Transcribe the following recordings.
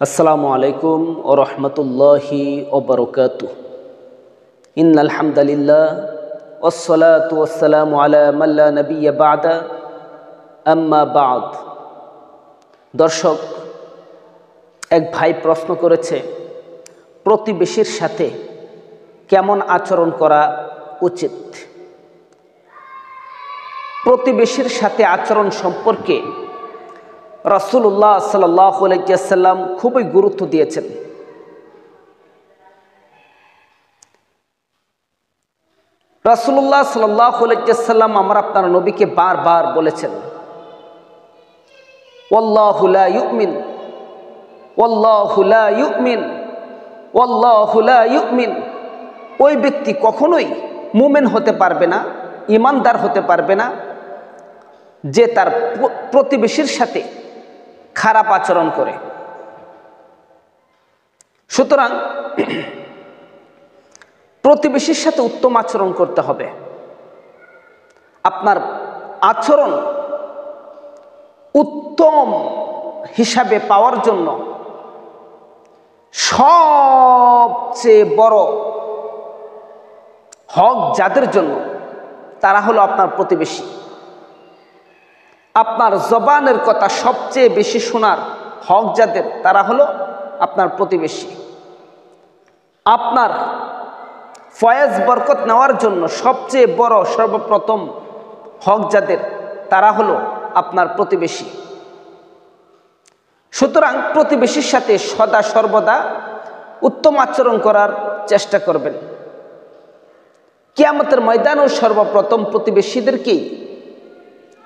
আসসালামু আলাইকুম ওয়া রাহমাতুল্লাহি ওয়া বারাকাতুহু। ইন্নাল হামদালিল্লাহ ওয়াসসালাতু ওয়াসসালামু আলা মান লা নাবিয়্যা বা'দা, আম্মা বা'দ। দর্শক, এক ভাই প্রশ্ন করেছে, প্রতিবেশীর সাথে কেমন আচরণ করা উচিত? প্রতিবেশীর সাথে আচরণ সম্পর্কে রাসূলুল্লাহ সাল্লাল্লাহু আলাইহি ওয়াসাল্লাম খুবই গুরুত্ব দিয়েছেন। রাসূলুল্লাহ সাল্লাল্লাহু আলাইহি ওয়াসাল্লাম আমার আপনার নবীকে বারবার বলেছেন, ওয়াল্লাহু লা ইউমিন, ওয়াল্লাহু লা ইউমিন, ওয়াল্লাহু লা ইউমিন। ওই ব্যক্তি কখনোই মুমিন হতে পারবে না, ঈমানদার হতে পারবে না যে তার প্রতিবেশীর সাথে খারাপ আচরণ করে। সুতরাং প্রতিবেশীর সাথে উত্তম আচরণ করতে হবে। আপনার আচরণ উত্তম হিসাবে পাওয়ার জন্য সবচেয়ে বড় হক যাদের জন্য, তারা হলো আপনার প্রতিবেশী। আপনার জবানের কথা সবচেয়ে বেশি শোনার হক যাদের, তারা হলো আপনার প্রতিবেশী। আপনার ফয়েজ বরকত নেওয়ার জন্য সবচেয়ে বড় সর্বপ্রথম হক যাদের, তারা হলো আপনার প্রতিবেশী। সুতরাং প্রতিবেশীর সাথে সদা সর্বদা উত্তম আচরণ করার চেষ্টা করবেন। কিয়ামতের ময়দানেও সর্বপ্রথম প্রতিবেশীদেরকেই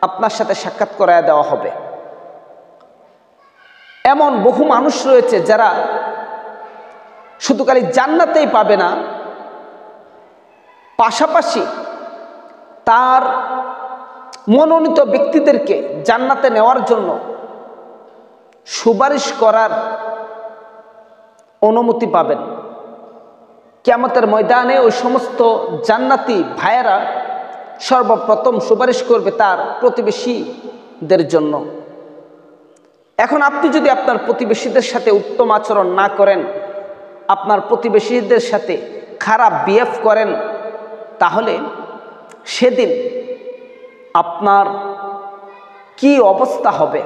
আপনার সাথে সাক্ষাৎ করায় দেওয়া হবে। এমন বহু মানুষ রয়েছে যারা শুধু খালি জান্নাতেই পাবে না, পাশাপাশি তার মনোনীত ব্যক্তিদেরকে জান্নাতে নেওয়ার জন্য সুপারিশ করার অনুমতি পাবেন। কিয়ামতের ময়দানে ওই সমস্ত জান্নাতি ভাইয়েরা সর্বপ্রথম সুপারিশ করবে তার প্রতিবেশীদের জন্য। এখন আপনি যদি আপনার প্রতিবেশীদের সাথে উত্তম আচরণ না করেন, আপনার প্রতিবেশীদের সাথে খারাপ বিহেভ করেন, তাহলে সেদিন আপনার কি অবস্থা হবে?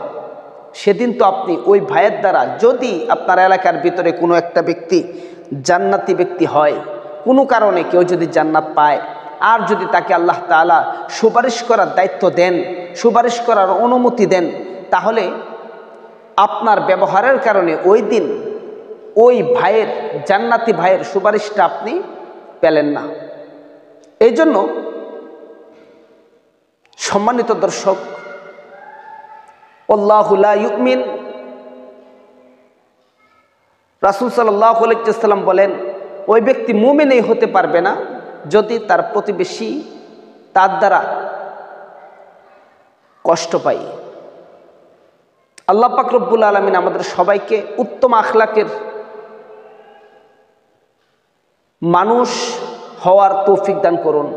সেদিন তো আপনি ওই ভাইয়ের দ্বারা, যদি আপনার এলাকার ভিতরে কোনো একটা ব্যক্তি জান্নাতি ব্যক্তি হয়, কোনো কারণে কেউ যদি জান্নাত পায়, আর যদি তাকে আল্লাহ তাআলা সুপারিশ করার দায়িত্ব দেন, সুপারিশ করার অনুমতি দেন, তাহলে আপনার ব্যবহারের কারণে ওই দিন ওই ভাইয়ের, জান্নাতি ভাইয়ের সুপারিশটা আপনি পেলেন না। এই জন্য সম্মানিত দর্শক, আল্লাহু লা ইউমিন, রাসূল সাল্লাল্লাহু আলাইহি ওয়াসাল্লাম বলেন, ওই ব্যক্তি মুমিনই হতে পারবে না যদি তার প্রতিবেশী তার দ্বারা কষ্ট পায়। আল্লাহ পাক রব্বুল আলামিন আমাদের সবাইকে উত্তম আখলাকের মানুষ হওয়ার তৌফিক দান করুন।